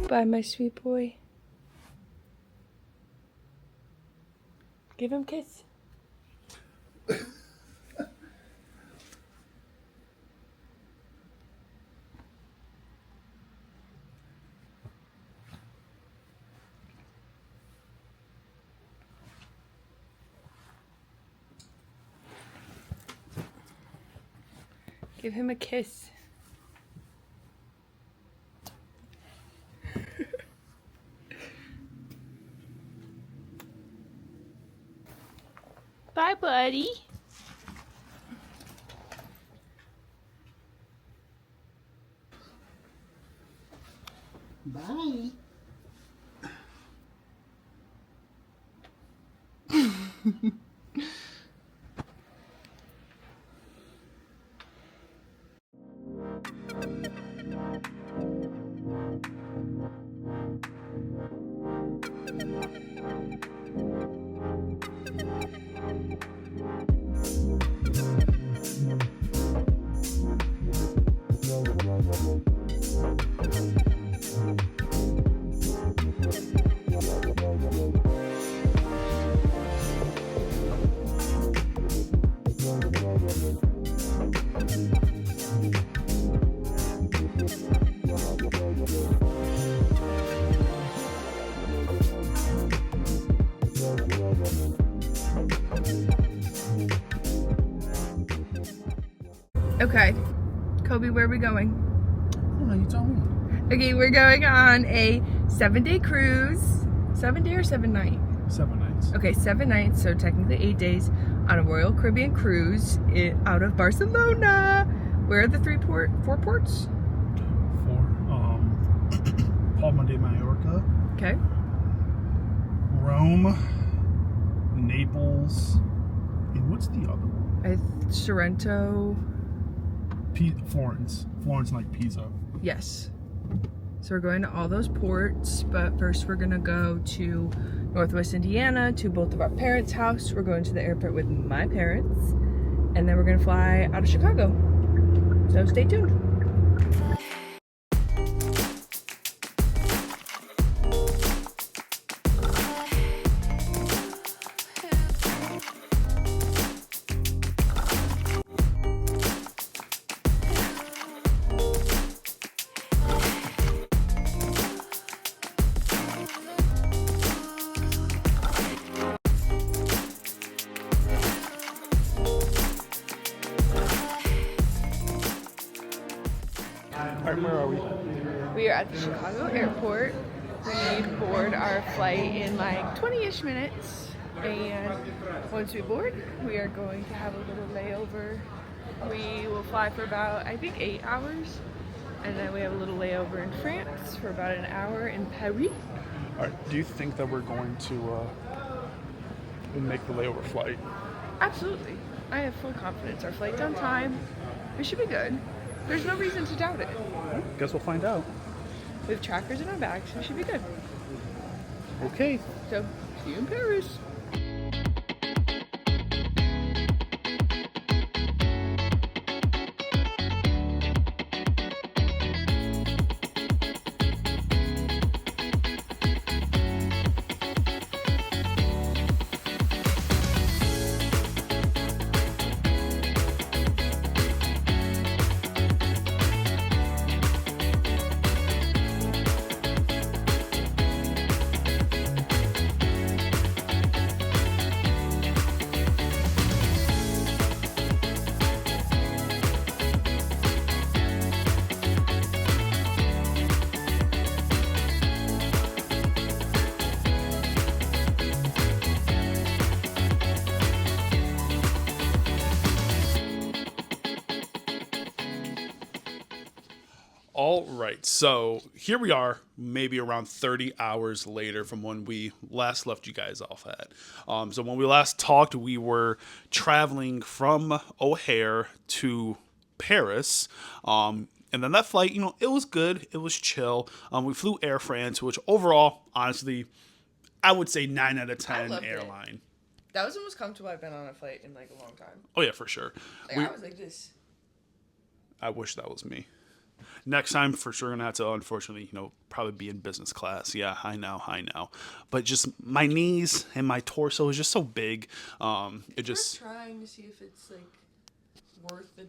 Bye, my sweet boy. Give him a kiss. Give him a kiss. Bye, buddy. Bye. Okay, Kobe, where are we going? I don't know, you tell me. Okay, we're going on a 7-day cruise. 7-day or 7-night? 7 nights. Okay, 7 nights, so technically 8 days on a Royal Caribbean cruise out of Barcelona. Where are the four ports? Palma de Mallorca, Okay. Rome, Naples, and what's the other one? Sorrento. Florence. Florence, like Pisa. Yes. So we're going to all those ports, but first we're gonna go to Northwest Indiana to both of our parents' house. We're going to the airport with my parents, and then we're gonna fly out of Chicago. So stay tuned. Alright, where are we? We are at the Chicago airport. We board our flight in like 20-ish minutes. And once we board, we are going to have a little layover. We will fly for about, I think, 8 hours. And then we have a little layover in France for about an hour in Paris. Alright, do you think that we're going to make the layover flight? Absolutely. I have full confidence. Our flight's on time. We should be good. There's no reason to doubt it. Well, guess we'll find out. We have trackers in our bags, so we should be good. Okay. So, see you in Paris. All right, so here we are, maybe around 30 hours later from when we last left you guys off at. So when we last talked, we were traveling from O'Hare to Paris. And then that flight, it was good. It was chill. We flew Air France, which overall, honestly, I would say 9 out of 10 airline. That was the most comfortable I've been on a flight in like a long time. Oh, yeah, for sure. I was like this. I wish that was me. next time for sure gonna have to, unfortunately, probably be in business class. Yeah, I know. But just my knees and my torso is just so big. It just trying to see if it's like worth the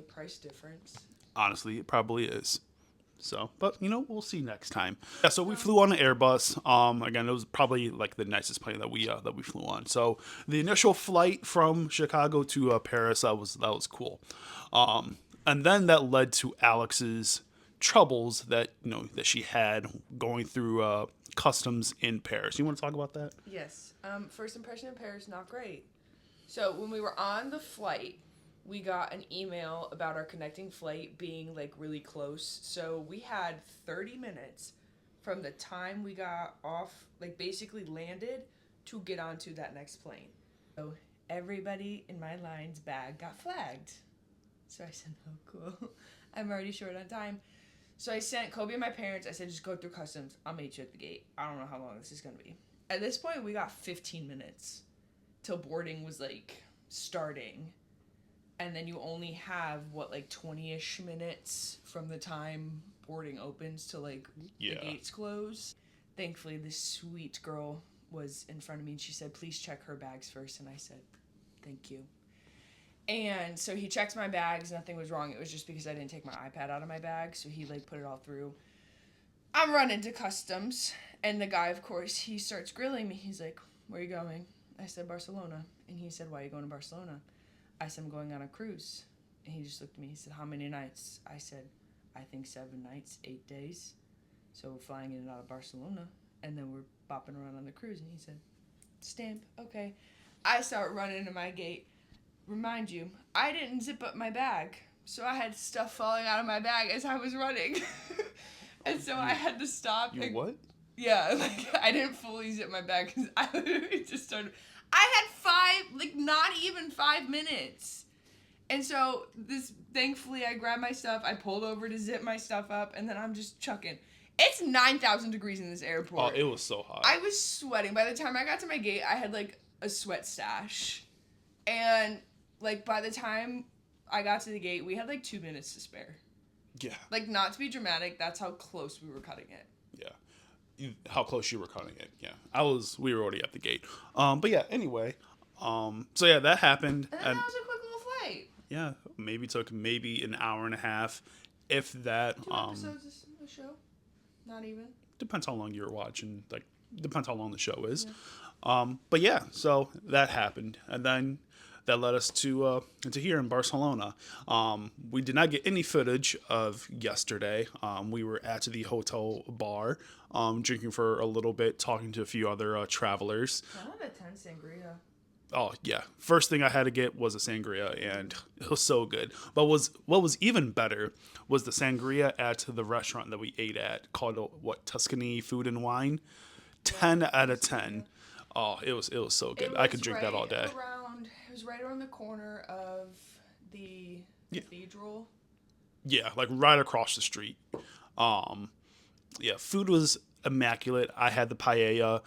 price difference. honestly, it probably is. So, but we'll see next time. Yeah, so we flew on an Airbus. Again, it was probably like the nicest plane that we flew on. So the initial flight from Chicago to Paris, that was cool. And then that led to Alex's troubles that that she had going through customs in Paris. You want to talk about that? Yes. First impression in Paris, not great. So when we were on the flight, we got an email about our connecting flight being like really close. So we had 30 minutes from the time we got off, like basically landed, to get onto that next plane. So everybody in my line's bag got flagged. So I said, oh, cool. I'm already short on time. So I sent Kobe and my parents, I said, just go through customs. I'll meet you at the gate. I don't know how long this is going to be. At this point, we got 15 minutes till boarding was like starting. And then you only have, 20-ish minutes from the time boarding opens to, the gates close. Thankfully, this sweet girl was in front of me, and she said, please check her bags first. And I said, thank you. And so he checked my bags. Nothing was wrong. It was just because I didn't take my iPad out of my bag, so he, put it all through. I'm running to customs, and the guy, of course, he starts grilling me. He's like, where are you going? I said, Barcelona. And he said, why are you going to Barcelona? I said, I'm going on a cruise. And he just looked at me. He said, how many nights? I said, I think 7 nights, 8 days. So we're flying in and out of Barcelona. And then we're bopping around on the cruise. And he said, stamp, okay. I start running to my gate. Remind you, I didn't zip up my bag. So I had stuff falling out of my bag as I was running. And so I had to stop. You what? Yeah, I didn't fully zip my bag because I literally just started... I had not even 5 minutes. And so thankfully I grabbed my stuff, I pulled over to zip my stuff up, and then I'm just chucking. It's 9,000 degrees in this airport. Oh, it was so hot. I was sweating. By the time I got to my gate, I had a sweat stash. And by the time I got to the gate, we had 2 minutes to spare. Yeah. Not to be dramatic, that's how close we were cutting it. Yeah. How close you were cutting it. Yeah. We were already at the gate. But yeah, anyway. So yeah, that happened. And that was a quick little flight. Yeah. Maybe took an hour and a half, if that. 2 episodes of the show. Not even. Depends how long you're watching. Depends how long the show is. Yeah. But yeah, so that happened. And then that led us to here in Barcelona. We did not get any footage of yesterday. We were at the hotel bar, drinking for a little bit, talking to a few other travelers. I had a 10 sangria. Oh yeah, first thing I had to get was a sangria, and it was so good. But what was even better was the sangria at the restaurant that we ate at, called Tuscany Food and Wine. 10 out of 10. Oh, it was so good. I could drink that all day. It was right around the corner of the cathedral. Yeah, right across the street. Yeah, food was immaculate. I had the paella.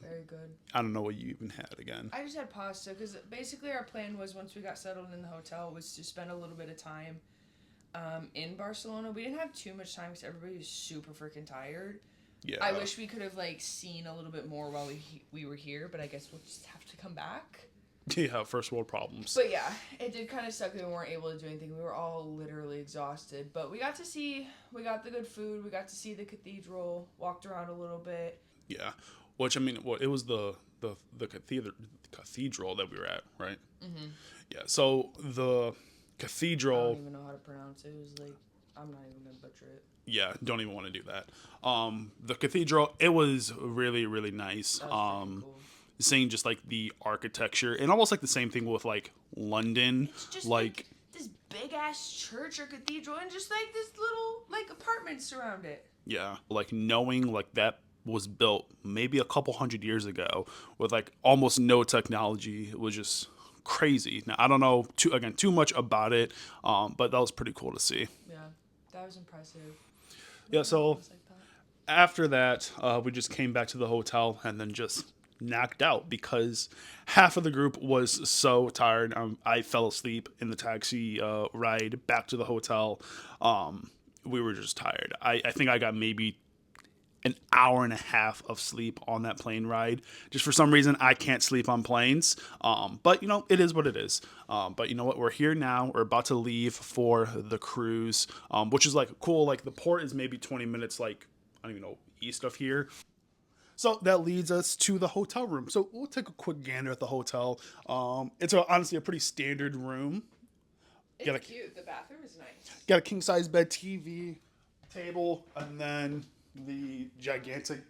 Very good. I don't know what you even had again. I just had pasta because basically our plan was, once we got settled in the hotel, was to spend a little bit of time in Barcelona. We didn't have too much time because everybody was super freaking tired. Yeah. I wish we could have seen a little bit more while we were here, but I guess we'll just have to come back. Yeah, first world problems. But yeah, it did kind of suck that we weren't able to do anything. We were all literally exhausted. But we got the good food. We got to see the cathedral, walked around a little bit. Yeah, which, it was the cathedral that we were at, right? Mm-hmm. Yeah, so the cathedral... I don't even know how to pronounce it. It was I'm not even going to butcher it. Yeah, don't even want to do that. The cathedral, it was really, really nice. That was pretty cool. Seeing just the architecture, and almost the same thing with London. It's just this big ass church or cathedral, and just this little apartments surround it. Yeah, knowing that was built maybe a couple hundred years ago with almost no technology, it was just crazy. Now I don't know too much about it, but that was pretty cool to see. Yeah, that was impressive. Yeah, so after that, we just came back to the hotel and then just knocked out because half of the group was so tired. I fell asleep in the taxi ride back to the hotel. we were just tired. I think I got maybe an hour and a half of sleep on that plane ride. Just for some reason, I can't sleep on planes. But you know, it is what it is. But you know what? We're here now. We're about to leave for the cruise, which is like cool. Like the port is maybe 20 minutes, like I don't even know, east of here. So that leads us to the hotel room. So we'll take a quick gander at the hotel. Honestly a pretty standard room. It's cute. The bathroom is nice. Got a king size bed, TV, table, and then the gigantic.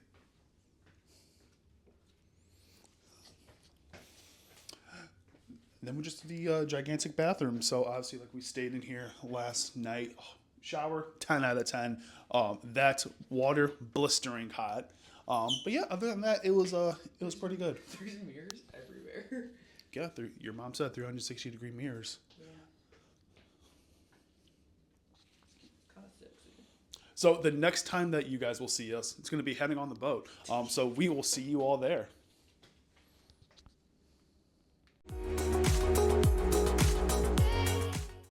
Then we just the gigantic bathroom. So obviously, like we stayed in here last night. Oh, shower 10 out of 10. That water blistering hot. But yeah, other than that, it was pretty good. There's mirrors everywhere. Yeah, your mom said 360-degree mirrors. Yeah. Kind of sexy. So the next time that you guys will see us, it's going to be heading on the boat. So we will see you all there.